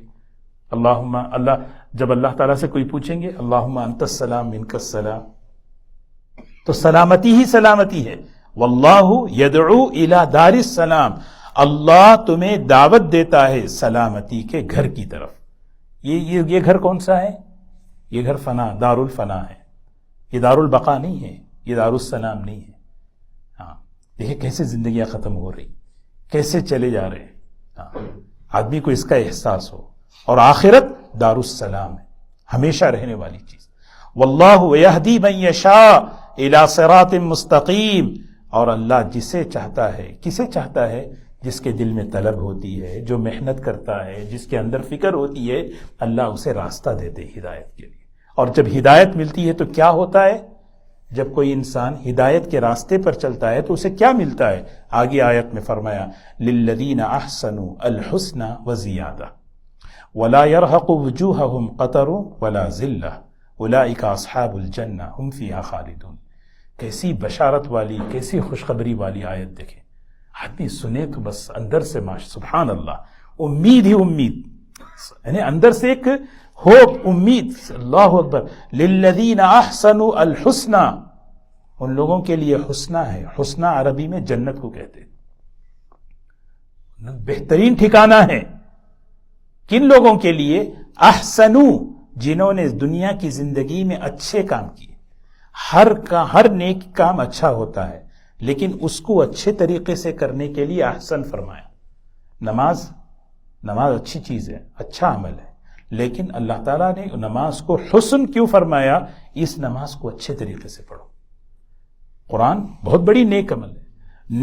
جب اللہ تعالیٰ سے کوئی پوچھیں گے، اللہم انت السلام منک السلام، تو سلامتی ہی سلامتی ہے۔ واللہ یدعو الی دار السلام، اللہ تمہیں دعوت دیتا ہے سلامتی کے گھر کی طرف۔ یہ گھر کون سا ہے؟ یہ گھر فنا، دار الفنا ہے، یہ دار البقا نہیں ہے، یہ دار السلام نہیں ہے۔ ہاں، دیکھیں کیسے زندگیاں ختم ہو رہی، کیسے چلے جا رہے ہیں۔ ہاں، آدمی کو اس کا احساس ہو۔ اور آخرت دار السلام ہے، ہمیشہ رہنے والی چیز۔ واللہ یہدی من یشاء الی صراط مستقیم، اور اللہ جسے چاہتا ہے، کسے چاہتا ہے؟ جس کے دل میں طلب ہوتی ہے، جو محنت کرتا ہے، جس کے اندر فکر ہوتی ہے، اللہ اسے راستہ دیتے ہدایت کے لیے۔ اور جب ہدایت ملتی ہے تو کیا ہوتا ہے؟ جب کوئی انسان ہدایت کے راستے پر چلتا ہے تو اسے کیا ملتا ہے؟ آگے آیت میں فرمایا، للذین احسنوا الحسنى وزیادہ ولا يرهق وجوههم قتر ولا ذلہ اولئک اصحاب الجنہ هم فیہا خالدون۔ کیسی بشارت والی، کیسی خوشخبری والی آیت دیکھیں۔ آدمی سنے تو بس اندر سے سبحان اللہ، امید ہی امید، یعنی اندر سے ایک ہوپ، امید۔ اللہ اکبر۔ للذین احسنوا الحسنى، ان لوگوں کے لیے حسنہ ہے۔ حسنہ عربی میں جنت کو کہتے ہیں، بہترین ٹھکانہ ہے۔ کن لوگوں کے لیے؟ احسنوا، جنہوں نے دنیا کی زندگی میں اچھے کام کیے۔ ہر نیک کام اچھا ہوتا ہے، لیکن اس کو اچھے طریقے سے کرنے کے لیے احسن فرمایا۔ نماز اچھی چیز ہے، اچھا عمل ہے، لیکن اللہ تعالیٰ نے نماز کو حسن کیوں فرمایا؟ اس نماز کو اچھے طریقے سے پڑھو۔ قرآن بہت بڑی نیک عمل ہے.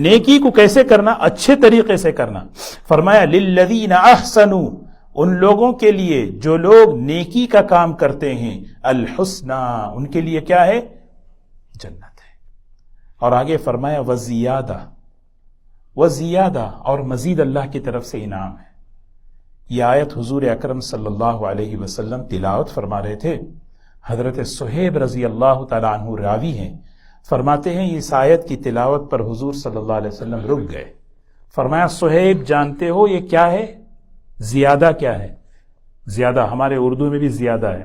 نیکی کو کیسے کرنا؟ اچھے طریقے سے کرنا. فرمایا للذین احسنوا، ان لوگوں کے لیے جو لوگ نیکی کا کام کرتے ہیں، الحسنى، ان کے لیے کیا ہے؟ جنت ہے. اور آگے فرمایا وزیادہ، وزیادہ، اور مزید اللہ کی طرف سے انعام ہے. یہ آیت حضور اکرم صلی اللہ علیہ وسلم تلاوت فرما رہے تھے. حضرت صہیب رضی اللہ تعالیٰ عنہ راوی ہیں، فرماتے ہیں اس آیت کی تلاوت پر حضور صلی اللہ علیہ وسلم رک گئے. فرمایا صہیب جانتے ہو یہ کیا ہے؟ زیادہ کیا ہے؟ زیادہ ہمارے اردو میں بھی زیادہ ہے،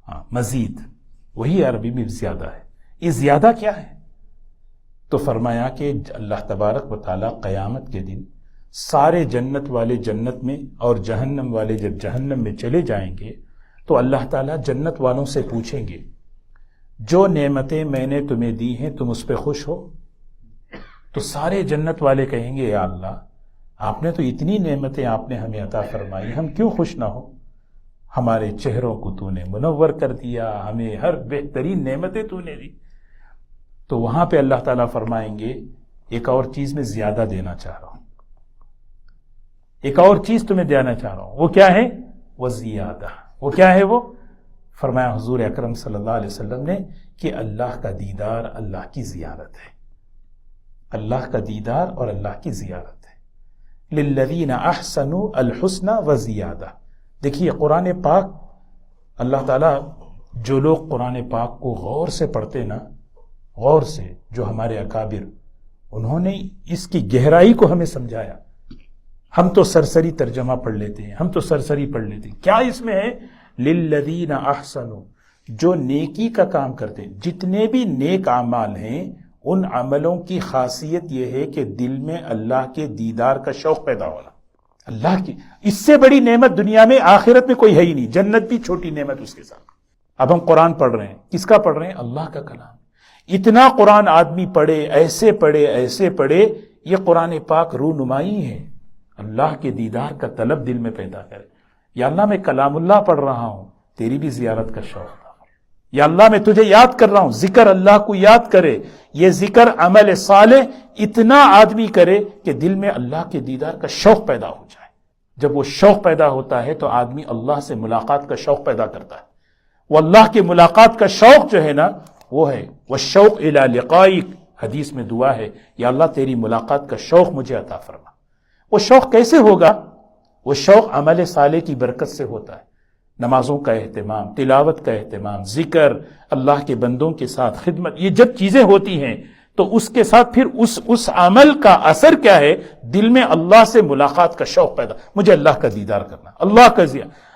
ہاں مزید، وہی عربی میں زیادہ ہے. یہ زیادہ کیا ہے؟ تو فرمایا کہ اللہ تبارک و تعالیٰ قیامت کے دن سارے جنت والے جنت میں اور جہنم والے جب جہنم میں چلے جائیں گے تو اللہ تعالیٰ جنت والوں سے پوچھیں گے جو نعمتیں میں نے تمہیں دی ہیں تم اس پہ خوش ہو؟ تو سارے جنت والے کہیں گے یا اللہ آپ نے تو اتنی نعمتیں آپ نے ہمیں عطا فرمائی، ہم کیوں خوش نہ ہو؟ ہمارے چہروں کو تو نے منور کر دیا، ہمیں ہر بہترین نعمتیں تو نے دی. تو وہاں پہ اللہ تعالیٰ فرمائیں گے ایک اور چیز میں زیادہ دینا چاہ رہا ہوں، ایک اور چیز تمہیں دینا چاہ رہا ہوں. وہ کیا ہے؟ وہ زیادہ. وہ کیا ہے؟ وہ فرمایا حضور اکرم صلی اللہ علیہ وسلم نے کہ اللہ کا دیدار، اللہ کی زیارت ہے. اللہ کا دیدار اور اللہ کی زیارت ہے. للذین احسنوا الحسنى وزیادہ. دیکھیے قرآن پاک، اللہ تعالیٰ جو لوگ قرآن پاک کو غور سے پڑھتے نا، غور سے، جو ہمارے اکابر، انہوں نے اس کی گہرائی کو ہمیں سمجھایا. ہم تو سرسری ترجمہ پڑھ لیتے ہیں، ہم تو سرسری پڑھ لیتے ہیں. کیا اس میں ہے؟ للذین احسنوا، جو نیکی کا کام کرتے ہیں. جتنے بھی نیک اعمال ہیں ان عملوں کی خاصیت یہ ہے کہ دل میں اللہ کے دیدار کا شوق پیدا ہونا. اللہ کی اس سے بڑی نعمت دنیا میں آخرت میں کوئی ہے ہی نہیں. جنت بھی چھوٹی نعمت اس کے ساتھ. اب ہم قرآن پڑھ رہے ہیں، کس کا پڑھ رہے ہیں؟ اللہ کا کلام. اتنا قرآن آدمی پڑھے، ایسے پڑھے، ایسے پڑھے، یہ قرآن پاک رونمائی ہے. اللہ کے دیدار کا طلب دل میں پیدا کرے. یا اللہ میں کلام اللہ پڑھ رہا ہوں، تیری بھی زیارت کا شوق تھا. یا اللہ میں تجھے یاد کر رہا ہوں، ذکر اللہ کو یاد کرے. یہ ذکر عمل صالح اتنا آدمی کرے کہ دل میں اللہ کے دیدار کا شوق پیدا ہو جائے. جب وہ شوق پیدا ہوتا ہے تو آدمی اللہ سے ملاقات کا شوق پیدا کرتا ہے. وہ اللہ کے ملاقات کا شوق جو ہے نا، وہ ہے والشوق الی لقائک. حدیث میں دعا ہے، یا اللہ تیری ملاقات کا شوق مجھے عطا فرما. وہ شوق کیسے ہوگا؟ وہ شوق عمل صالح کی برکت سے ہوتا ہے. نمازوں کا اہتمام، تلاوت کا اہتمام، ذکر، اللہ کے بندوں کے ساتھ خدمت، یہ جب چیزیں ہوتی ہیں تو اس کے ساتھ پھر اس عمل کا اثر کیا ہے؟ دل میں اللہ سے ملاقات کا شوق پیدا. مجھے اللہ کا دیدار کرنا، اللہ کا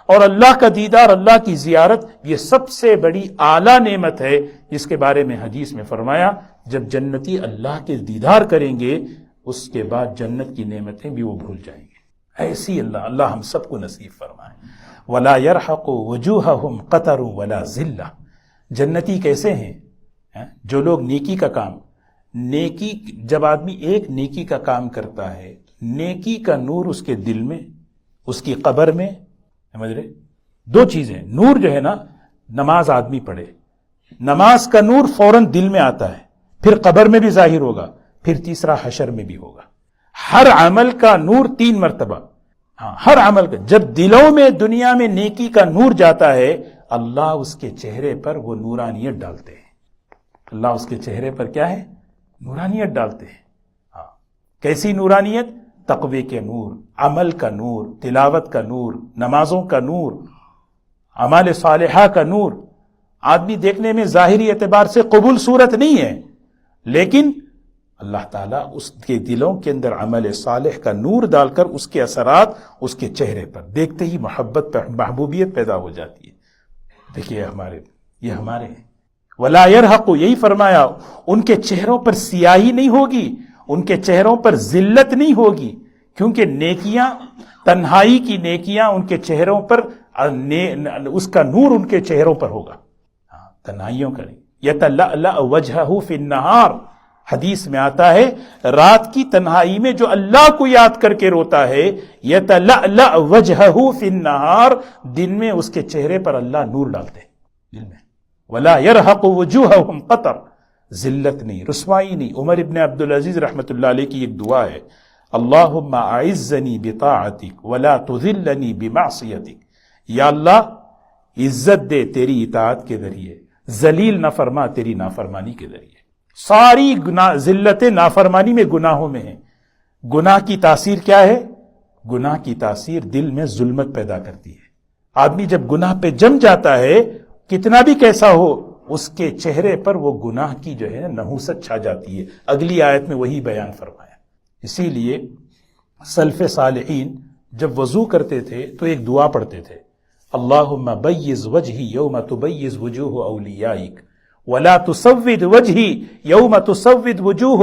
اور اللہ کا دیدار، اللہ کی زیارت، یہ سب سے بڑی اعلیٰ نعمت ہے، جس کے بارے میں حدیث میں فرمایا جب جنتی اللہ کے دیدار کریں گے اس کے بعد جنت کی نعمتیں بھی وہ بھول جائیں گے. ایسی اللہ ہم سب کو نصیب فرمائے. وَلَا يَرْحَقُ وُجُوهَهُمْ قَتَرٌ وَلَا ذِلَّةٌ. جنتی کیسے ہیں؟ جو لوگ نیکی کا کام، نیکی جب آدمی ایک نیکی کا کام کرتا ہے، نیکی کا نور اس کے دل میں، اس کی قبر میں، سمجھ رہے؟ دو چیزیں. نور جو ہے نا، نماز آدمی پڑھے، نماز کا نور فوراً دل میں آتا ہے، پھر قبر میں بھی ظاہر ہوگا، پھر تیسرا حشر میں بھی ہوگا. ہر عمل کا نور 3 مرتبہ. ہر عمل کا جب دلوں میں دنیا میں نیکی کا نور جاتا ہے، اللہ اس کے چہرے پر وہ نورانیت ڈالتے ہیں. اللہ اس کے چہرے پر کیا ہے؟ نورانیت ڈالتے ہیں. کیسی نورانیت؟ تقوی کے نور، عمل کا نور، تلاوت کا نور، نمازوں کا نور، اعمال صالحہ کا نور. آدمی دیکھنے میں ظاہری اعتبار سے قبول صورت نہیں ہے، لیکن اللہ تعالیٰ اس کے دلوں کے اندر عمل صالح کا نور ڈال کر اس کے اثرات اس کے چہرے پر دیکھتے ہی محبت، محبوبیت پیدا ہو جاتی ہے. دیکھیے یہ ہمارے ہیں. وَلَا يَرْحَقُ، یہی فرمایا ان کے چہروں پر سیاہی نہیں ہوگی، ان کے چہروں پر ذلت نہیں ہوگی، کیونکہ نیکیاں، تنہائی کی نیکیاں ان کے چہروں پر، اس کا نور ان کے چہروں پر ہوگا، تنہائیوں کا نہیں. يَتَلَأْلَأُ وَجْهَهُ فِي النَّهَارِ، حدیث میں آتا ہے رات کی تنہائی میں جو اللہ کو یاد کر کے روتا ہے، يَتَلَأْلَأُ وَجْهَهُ فِي النَّهَارِ، دن میں اس کے چہرے پر اللہ نور ڈالتے ہیں دل میں. وَلَا يَرْحَقُ وُجُوهَهُمْ قَطَرٌ، ذلت نہیں، رسوائی نہیں۔ عمر ابن عبدالعزیز رحمۃ اللہ علیہ کی ایک دعا ہے، اللہم اعزنی بطاعتک ولا تذلنی بمعصیتک، یا اللہ عزت دے تیری اطاعت کے ذریعے، ذلیل نہ فرما تیری نافرمانی کے ذریعے۔ ساری ذلتیں نافرمانی میں، گناہوں میں ہیں۔ گناہ کی تاثیر کیا ہے؟ گناہ کی تاثیر دل میں ظلمت پیدا کرتی ہے۔ آدمی جب گناہ پہ جم جاتا ہے، کتنا بھی کیسا ہو، اس کے چہرے پر وہ گناہ کی جو ہے نحوست چھا جاتی ہے۔ اگلی آیت میں وہی بیان فرمایا۔ اسی لیے سلف صالحین جب وضو کرتے تھے تو ایک دعا پڑھتے تھے، اللہم بیض وجہی یوم تبیض وجوہ اولیائک ولا تسود وجہی یوم تسود وجوہ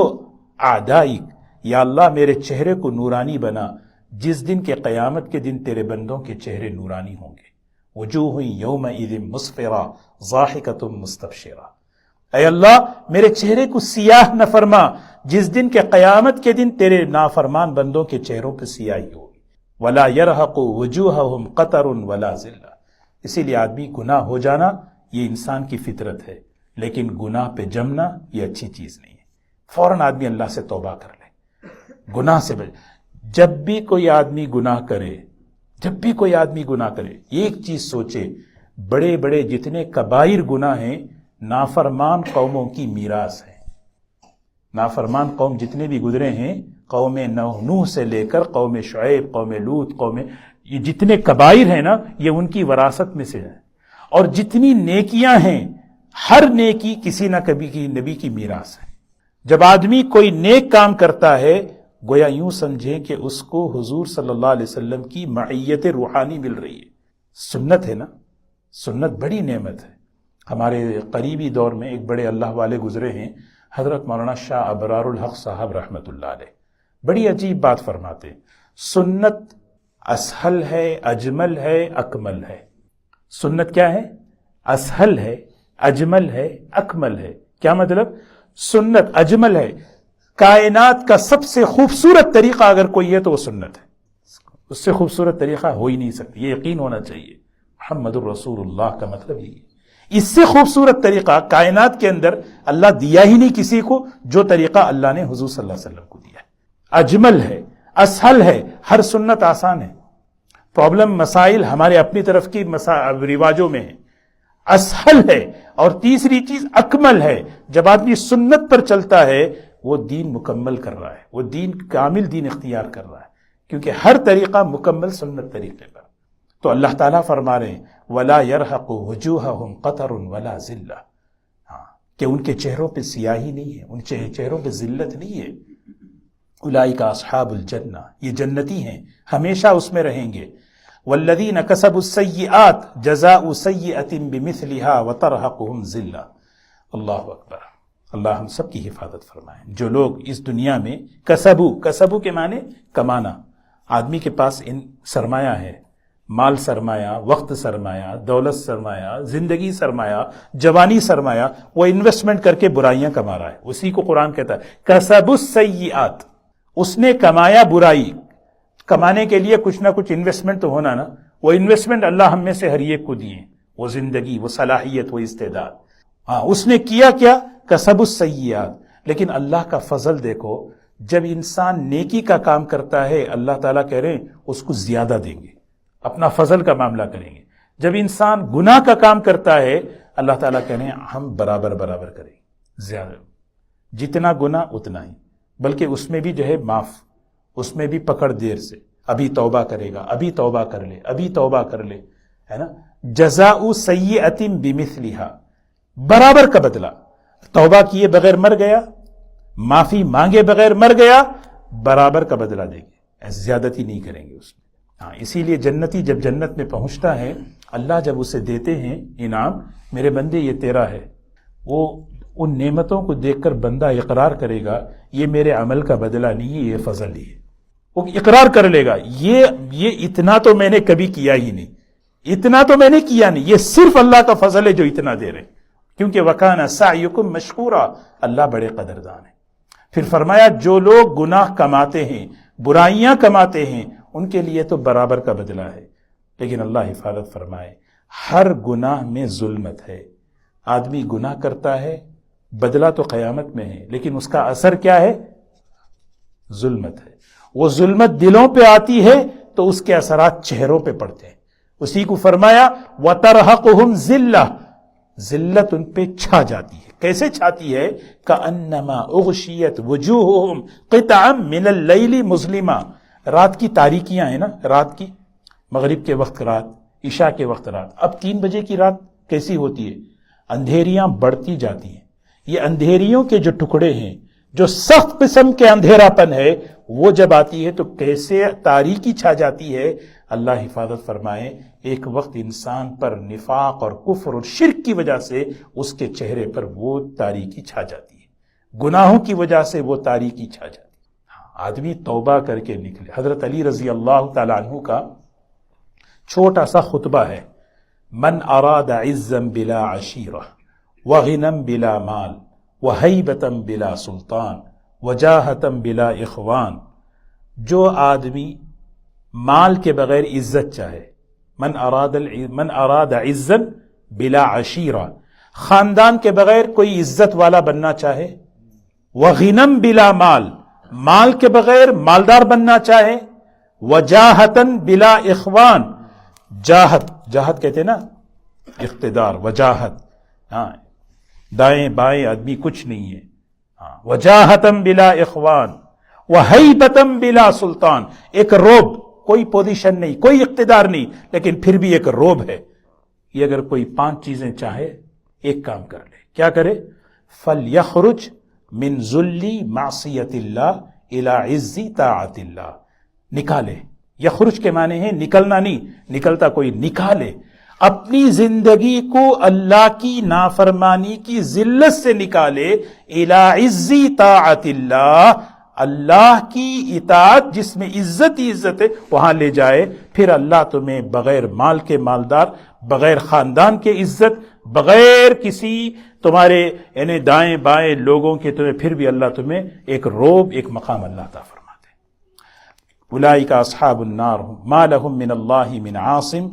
اعدائک، یا اللہ میرے چہرے کو نورانی بنا جس دن کے قیامت کے دن تیرے بندوں کے چہرے نورانی ہوں گے۔ وجوہ یومئذ مسفرہ ضاحکۃ مستبشرہ، اے اللہ میرے چہرے کو سیاہ نہ فرما جس دن کے قیامت کے دن تیرے نافرمان بندوں کے چہروں پہ سیاہی ہوگی۔ ولا يرهق وجوہہم قطر ولا ذلہ، اسی لیے آدمی گناہ ہو جانا یہ انسان کی فطرت ہے، لیکن گناہ پہ جمنا یہ اچھی چیز نہیں ہے۔ فوراً آدمی اللہ سے توبہ کر لے، گناہ سے بچ۔ جب بھی کوئی آدمی گناہ کرے، جب بھی کوئی آدمی گناہ کرے، ایک چیز سوچے، بڑے بڑے جتنے کبائر گناہ ہیں نافرمان قوموں کی میراث ہے۔ نافرمان قوم جتنے بھی گزرے ہیں، قوم نوح سے لے کر قوم شعیب، قوم لوط، یہ جتنے کبائر ہیں نا، یہ ان کی وراثت میں سے ہے۔ اور جتنی نیکیاں ہیں، ہر نیکی کسی نہ کبھی کی نبی کی میراث ہے۔ جب آدمی کوئی نیک کام کرتا ہے، گویا یوں سمجھیں کہ اس کو حضور صلی اللہ علیہ وسلم کی معیت روحانی مل رہی ہے۔ سنت ہے نا، سنت بڑی نعمت ہے۔ ہمارے قریبی دور میں ایک بڑے اللہ والے گزرے ہیں، حضرت مولانا شاہ ابرار الحق صاحب رحمۃ اللہ علیہ، بڑی عجیب بات فرماتے ہیں، سنت اسہل ہے، اجمل ہے، اکمل ہے۔ سنت کیا ہے؟ اسہل ہے، اجمل ہے، اکمل ہے۔ کیا مطلب؟ سنت اجمل ہے، کائنات کا سب سے خوبصورت طریقہ اگر کوئی ہے تو وہ سنت ہے، اس سے خوبصورت طریقہ ہو ہی نہیں سکتی، یہ یقین ہونا چاہیے۔ محمد الرسول اللہ کا مطلب یہی ہے۔ اس سے خوبصورت طریقہ کائنات کے اندر اللہ دیا ہی نہیں کسی کو، جو طریقہ اللہ نے حضور صلی اللہ علیہ وسلم کو دیا ہے۔ اجمل ہے، اسہل ہے، ہر سنت آسان ہے۔ پرابلم مسائل ہمارے اپنی طرف کی رواجوں میں ہے۔ اسہل ہے، اور تیسری چیز اکمل ہے۔ جب آدمی سنت پر چلتا ہے وہ دین مکمل کر رہا ہے، وہ دین کامل دین اختیار کر رہا ہے، کیونکہ ہر طریقہ مکمل سنت طریقے پر۔ تو اللہ تعالیٰ فرما رہے ہیں وَلَا يَرْحَقُ وُجُوهَهُمْ قَطَرٌ وَلَا ذِلَّةٌ، کہ ان کے چہروں پہ سیاہی نہیں ہے، ان کے چہروں پہ ذلت نہیں ہے۔ اولئک اصحاب الجنہ، یہ جنتی ہیں، ہمیشہ اس میں رہیں گے۔ والذین کسبوا السیئات جزاء سیئۃ بمثلها وترہقہم ذلہ۔ اللہ اکبر، اللہ ہم سب کی حفاظت فرمائے۔ جو لوگ اس دنیا میں کسبو کے معنی کمانا، آدمی کے پاس سرمایہ ہے، مال سرمایہ، وقت سرمایہ، دولت سرمایہ، زندگی سرمایہ، جوانی سرمایہ، وہ انویسٹمنٹ کر کے برائیاں کما رہا ہے، اسی کو قرآن کہتا ہے کسبوا السیئات، اس نے کمایا برائی۔ کمانے کے لیے کچھ نہ کچھ انویسٹمنٹ تو ہونا نا، وہ انویسٹمنٹ اللہ ہم میں سے ہر ایک کو دیے، وہ زندگی، وہ صلاحیت، وہ استعداد۔ ہاں، اس نے کیا کسبوا السیئات۔ لیکن اللہ کا فضل دیکھو، جب انسان نیکی کا کام کرتا ہے اللہ تعالیٰ کہہ رہے ہیں اس کو زیادہ دیں گے، اپنا فضل کا معاملہ کریں گے۔ جب انسان گناہ کا کام کرتا ہے اللہ تعالیٰ کہہ رہے ہیں ہم برابر کریں گے، زیادہ، جتنا گناہ اتنا ہی، بلکہ اس میں بھی جو ہے معاف، اس میں بھی پکڑ دیر سے، ابھی توبہ کرے گا، ابھی توبہ کر لے، ابھی توبہ کر لے، ہے نا۔ جزاء سیئۃ بمثلھا، برابر کا بدلہ۔ توبہ کیے بغیر مر گیا، معافی مانگے بغیر مر گیا، برابر کا بدلہ دیں گے، زیادتی نہیں کریں گے اس میں۔ ہاں، اسی لیے جنتی جب جنت میں پہنچتا ہے، اللہ جب اسے دیتے ہیں انعام، میرے بندے یہ تیرا ہے، وہ ان نعمتوں کو دیکھ کر بندہ اقرار کرے گا یہ میرے عمل کا بدلہ نہیں ہے، یہ فضل ہی ہے۔ وہ اقرار کر لے گا یہ اتنا تو میں نے کبھی کیا ہی نہیں، اتنا تو میں نے کیا نہیں، یہ صرف اللہ کا فضل ہے جو اتنا دے رہے، کیونکہ وَكَانَ سَعْيُكُمْ مَشْكُورًا، اللہ بڑے قدردان ہیں۔ پھر فرمایا جو لوگ گناہ کماتے ہیں، برائیاں کماتے ہیں، ان کے لیے تو برابر کا بدلہ ہے، لیکن اللہ حفاظت فرمائے ہر گناہ میں ظلمت ہے۔ آدمی گناہ کرتا ہے، بدلہ تو قیامت میں ہے، لیکن اس کا اثر کیا ہے؟ ظلمت ہے۔ وہ ظلمت دلوں پہ آتی ہے تو اس کے اثرات چہروں پہ پڑتے ہیں۔ اسی کو فرمایا وَتَرْهَقُهُمْ ذِلَّةٌ، ذلت ان پہ چھا جاتی ہے۔ کیسے چھاتی ہے؟ كَأَنَّمَا أُغْشِيَتْ وُجُوهُهُمْ قِطَعًا مِنَ اللَّيْلِ مُظْلِمًا، رات کی تاریکیاں ہیں نا، رات کی، مغرب کے وقت رات، عشاء کے وقت رات، اب 3 بجے کی رات کیسی ہوتی ہے؟ اندھیریاں بڑھتی جاتی ہیں۔ یہ اندھیریوں کے جو ٹکڑے ہیں، جو سخت قسم کے اندھیرا پن ہے، وہ جب آتی ہے تو کیسے تاریکی چھا جاتی ہے۔ اللہ حفاظت فرمائے، ایک وقت انسان پر نفاق اور کفر اور شرک کی وجہ سے اس کے چہرے پر وہ تاریکی چھا جاتی ہے، گناہوں کی وجہ سے وہ تاریکی چھا جاتی ہے۔ آدمی توبہ کر کے نکلے۔ حضرت علی رضی اللہ تعالیٰ عنہ کا چھوٹا سا خطبہ ہے، من اراد عزا بلا عشیرہ وغنم بلا مال وہیبتم بلا سلطان وجاہتم بلا اخوان، جو آدمی مال کے بغیر عزت چاہے، من اراد عزا بلا عشیرہ، خاندان کے بغیر کوئی عزت والا بننا چاہے، وغنم بلا مال، مال کے بغیر مالدار بننا چاہے، وجاہتن بلا اخوان، جاہت کہتے ہیں نا اقتدار، وجاہت، ہاں دائیں بائیں آدمی کچھ نہیں ہے، وجاہتم بلا اخوان وہیبتم بلا سلطان، ایک روب، کوئی پوزیشن نہیں، کوئی اقتدار نہیں، لیکن پھر بھی ایک روب ہے۔ یہ اگر کوئی 5 چیزیں چاہے، ایک کام کر لے، کیا کرے؟ فَلْيَخْرُجْ مِنْ ذُلِّ مَعْصِيَةِ اللَّهِ إِلَىٰ عِزِّ طَاعَةِ اللَّهِ، نکالے۔ یخرج کے معنی ہے نکلنا نہیں، نکلتا کوئی، نکالے اپنی زندگی کو اللہ کی نافرمانی کی ذلت سے نکالے، إِلَىٰ عِزِّ طَاعَةِ اللَّهِ، اللہ کی اطاعت جس میں عزت ہی عزت ہے وہاں لے جائے۔ پھر اللہ تمہیں بغیر مال کے مالدار، بغیر خاندان کے عزت، بغیر کسی تمہارے یعنی دائیں بائیں لوگوں کے، تمہیں پھر بھی اللہ تمہیں ایک روب، ایک مقام اللہ عطا فرماتے ہیں۔ اولئک اصحاب النار ما لهم من اللہ من عاصم،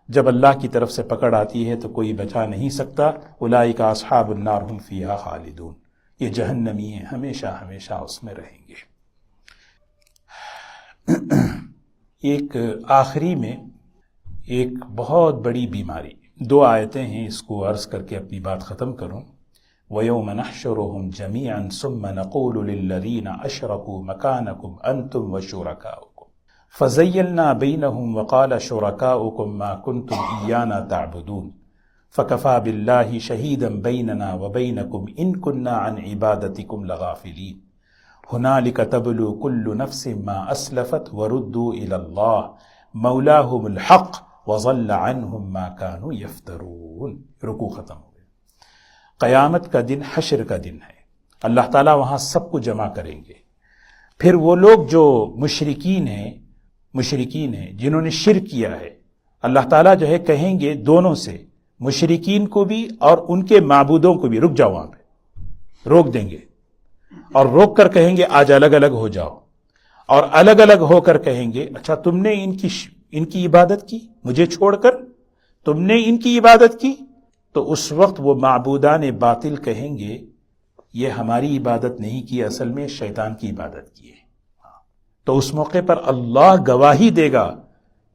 جب اللہ کی طرف سے پکڑ آتی ہے تو کوئی بچا نہیں سکتا۔ اولئک اصحاب النار هم فیہا خالدون، یہ جہنمی ہیں، ہمیشہ ہمیشہ اس میں رہیں گے۔ ایک آخری میں ایک بہت بڑی بیماری، 2 آیتیں ہیں، اس کو عرض کر کے اپنی بات ختم کروں۔ وَيَوْمَ نَحْشُرُهُمْ جَمِيعًا ثُمَّ نَقُولُ لِلَّذِينَ أَشْرَكُوا مَكَانَكُمْ أَنْتُمْ وَشُرَكَاؤُكُمْ فَزَيَّلْنَا بَيْنَهُمْ وَقَالَ شُرَكَاؤُكُمْ مَا كُنْتُمْ إِيَّانَا تَعْبُدُونَ فَكَفَى بِاللَّهِ شَهِيدًا بَيْنَنَا وَبَيْنَكُمْ إِن كُنَّا عَنْ عِبَادَتِكُمْ لَغَافِلِينَ هُنَالِكَ تَبْلُو كُلُّ نَفْسٍ مَا أَسْلَفَتْ وَرُدُّوا إِلَى اللَّهِ مَوْلَاهُمُ الْحَقُّ وَضَلَّ عَنْهُمْ مَا كَانُوا يَفْتَرُونَ۔ رکوع ختم ہو گئے۔ قیامت کا دن حشر کا دن ہے، اللہ تعالیٰ وہاں سب کو جمع کریں گے۔ پھر وہ لوگ جو مشرکین ہیں جنہوں نے شرک کیا ہے، اللہ تعالیٰ جو ہے کہیں گے دونوں سے، مشرکین کو بھی اور ان کے معبودوں کو بھی، رک جاؤ، وہاں پہ روک دیں گے، اور روک کر کہیں گے آج الگ الگ ہو جاؤ، اور الگ الگ ہو کر کہیں گے اچھا تم نے ان کی عبادت کی مجھے چھوڑ کر، تم نے ان کی عبادت کی، تو اس وقت وہ معبودان باطل کہیں گے یہ ہماری عبادت نہیں کی، اصل میں شیطان کی عبادت کی ہے۔ تو اس موقع پر اللہ گواہی دے گا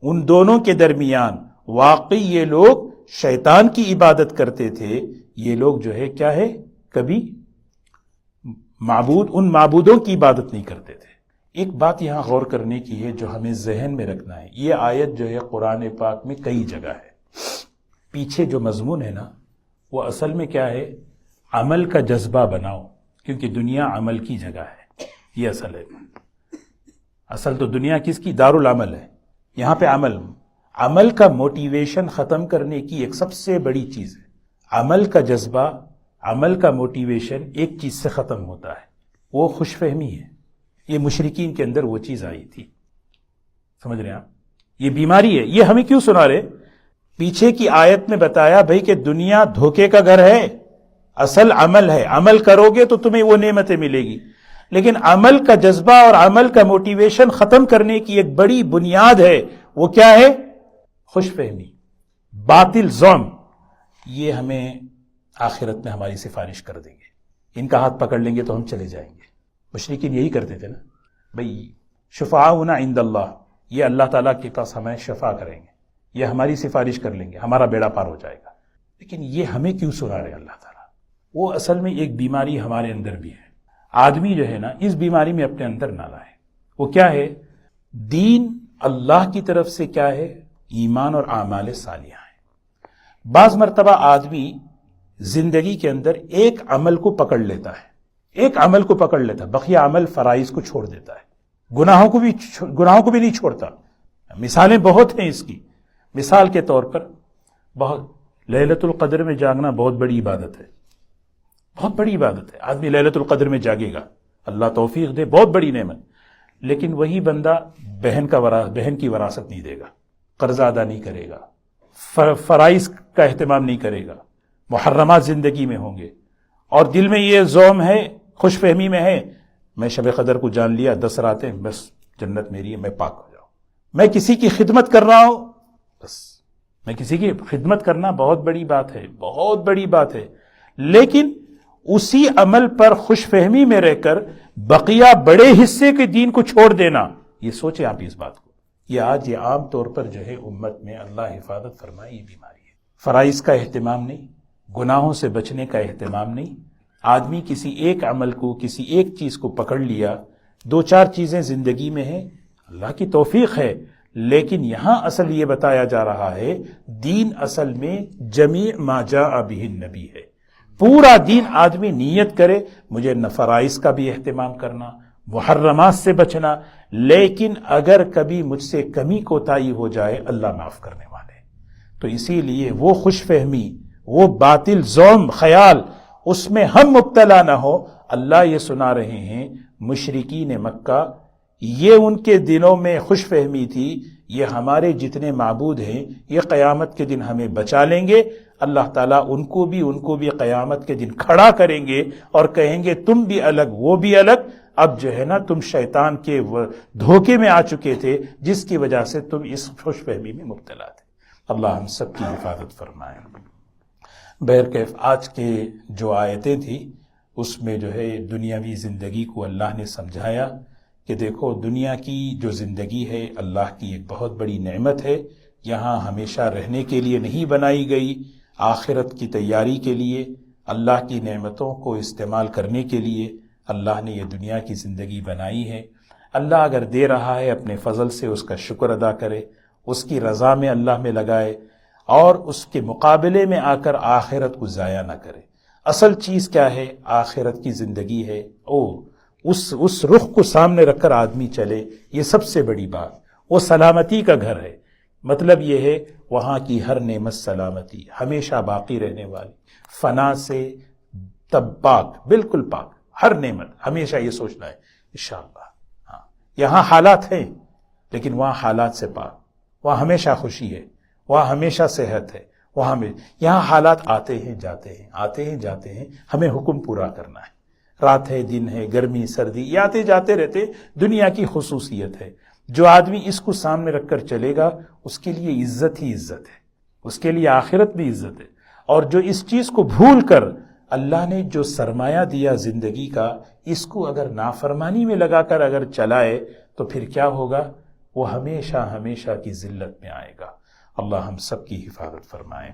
ان دونوں کے درمیان، واقعی یہ لوگ شیطان کی عبادت کرتے تھے، یہ لوگ جو ہے کیا ہے، کبھی ان معبودوں کی عبادت نہیں کرتے تھے۔ ایک بات یہاں غور کرنے کی ہے جو ہمیں ذہن میں رکھنا ہے، یہ آیت جو ہے قرآن پاک میں کئی جگہ ہے، پیچھے جو مضمون ہے نا وہ اصل میں کیا ہے، عمل کا جذبہ بناؤ، کیونکہ دنیا عمل کی جگہ ہے، یہ اصل ہے۔ اصل تو دنیا کس کی، دار العمل ہے، یہاں پہ عمل کا موٹیویشن ختم کرنے کی ایک سب سے بڑی چیز ہے۔ عمل کا جذبہ، عمل کا موٹیویشن ایک چیز سے ختم ہوتا ہے، وہ خوش فہمی ہے۔ یہ مشرکین کے اندر وہ چیز آئی تھی، سمجھ رہے ہیں آپ؟ یہ بیماری ہے۔ یہ ہمیں کیوں سنا رہے؟ پیچھے کی آیت میں بتایا بھائی کہ دنیا دھوکے کا گھر ہے، اصل عمل ہے، عمل کرو گے تو تمہیں وہ نعمتیں ملے گی، لیکن عمل کا جذبہ اور عمل کا موٹیویشن ختم کرنے کی ایک بڑی بنیاد ہے، وہ کیا ہے؟ خوش فہمی، باطل ظن۔ یہ ہمیں آخرت میں ہماری سفارش کر دیں گے۔ ان کا ہاتھ پکڑ لیں گے تو ہم چلے جائیں گے. مشرکین یہی کرتے تھے نا بھئی، شفاعنا عند اللہ، یہ اللہ تعالیٰ کے پاس ہمیں شفا کریں گے، یہ ہماری سفارش کر لیں گے، ہمارا بیڑا پار ہو جائے گا. لیکن یہ ہمیں کیوں سنا رہے اللہ تعالیٰ؟ وہ اصل میں ایک بیماری ہمارے اندر بھی ہے. آدمی جو ہے نا اس بیماری میں اپنے اندر نہ لائے. وہ کیا ہے؟ دین اللہ کی طرف سے کیا ہے؟ ایمان اور اعمال صالحہ ہیں. بعض مرتبہ آدمی زندگی کے اندر ایک عمل کو پکڑ لیتا ہے، ایک عمل کو پکڑ لیتا ہے، بقیہ عمل فرائض کو چھوڑ دیتا ہے، گناہوں کو بھی نہیں چھوڑتا. مثالیں بہت ہیں اس کی. مثال کے طور پر لیلۃ القدر میں جاگنا بہت بڑی عبادت ہے، بہت بڑی عبادت ہے. آدمی لیلۃ القدر میں جاگے گا، اللہ توفیق دے، بہت بڑی نعمت. لیکن وہی بندہ بہن کی وراثت نہیں دے گا، قرضہ ادا نہیں کرے گا، فرائض کا اہتمام نہیں کرے گا، محرمات زندگی میں ہوں گے، اور دل میں یہ زوم ہے، خوش فہمی میں ہے، میں شب قدر کو جان لیا 10 راتیں، بس جنت میری ہے، میں پاک ہو جاؤں. میں کسی کی خدمت کر رہا ہوں، بس میں کسی کی خدمت کرنا بہت بڑی بات ہے، بہت بڑی بات ہے. لیکن اسی عمل پر خوش فہمی میں رہ کر بقیہ بڑے حصے کے دین کو چھوڑ دینا، یہ سوچیں آپ اس بات کو. یہ آج یہ عام طور پر جو ہے امت میں، اللہ حفاظت فرمائے، یہ بیماری ہے. فرائض کا اہتمام نہیں، گناہوں سے بچنے کا اہتمام نہیں. آدمی کسی ایک عمل کو، کسی ایک چیز کو پکڑ لیا. 2-4 چیزیں زندگی میں ہیں، اللہ کی توفیق ہے، لیکن یہاں اصل یہ بتایا جا رہا ہے، دین اصل میں جمیع ما جاء بہ النبی ہے. پورا دین آدمی نیت کرے، مجھے فرائض کا بھی اہتمام کرنا، محرمات سے بچنا، لیکن اگر کبھی مجھ سے کمی کوتاہی ہو جائے، اللہ معاف کرنے والے. تو اسی لیے وہ خوش فہمی، وہ باطل زوم خیال، اس میں ہم مبتلا نہ ہو. اللہ یہ سنا رہے ہیں مشرکین مکہ، یہ ان کے دنوں میں خوش فہمی تھی، یہ ہمارے جتنے معبود ہیں یہ قیامت کے دن ہمیں بچا لیں گے. اللہ تعالیٰ ان کو بھی قیامت کے دن کھڑا کریں گے اور کہیں گے تم بھی الگ، وہ بھی الگ. اب جو ہے نا تم شیطان کے دھوکے میں آ چکے تھے، جس کی وجہ سے تم اس خوش فہمی میں مبتلا تھے. اللہ ہم سب کی حفاظت فرمائے. بہرکیف آج کے جو آیتیں تھیں اس میں جو ہے دنیاوی زندگی کو اللہ نے سمجھایا کہ دیکھو دنیا کی جو زندگی ہے اللہ کی ایک بہت بڑی نعمت ہے، یہاں ہمیشہ رہنے کے لیے نہیں بنائی گئی، آخرت کی تیاری کے لیے، اللہ کی نعمتوں کو استعمال کرنے کے لیے اللہ نے یہ دنیا کی زندگی بنائی ہے. اللہ اگر دے رہا ہے اپنے فضل سے اس کا شکر ادا کرے، اس کی رضا میں اللہ میں لگائے، اور اس کے مقابلے میں آ کر آخرت کو ضائع نہ کرے. اصل چیز کیا ہے؟ آخرت کی زندگی ہے. اس رخ کو سامنے رکھ کر آدمی چلے، یہ سب سے بڑی بات. وہ سلامتی کا گھر ہے، مطلب یہ ہے وہاں کی ہر نعمت سلامتی، ہمیشہ باقی رہنے والی، فنا سے تب پاک، بالکل پاک، ہر نعمت ہمیشہ. یہ سوچنا ہے انشاءاللہ. ہاں یہاں حالات ہیں لیکن وہاں حالات سے پاک، وہاں ہمیشہ خوشی ہے، وہاں ہمیشہ صحت ہے، وہاں میں یہاں حالات آتے ہیں جاتے ہیں، آتے ہیں جاتے ہیں، ہمیں حکم پورا کرنا ہے. رات ہے دن ہے، گرمی سردی، یہ آتے جاتے رہتے، دنیا کی خصوصیت ہے. جو آدمی اس کو سامنے رکھ کر چلے گا اس کے لیے عزت ہی عزت ہے، اس کے لیے آخرت بھی عزت ہے. اور جو اس چیز کو بھول کر اللہ نے جو سرمایہ دیا زندگی کا، اس کو اگر نافرمانی میں لگا کر اگر چلائے تو پھر کیا ہوگا؟ وہ ہمیشہ ہمیشہ کی ذلت میں آئے گا. اللہ ہم سب کی حفاظت فرمائے.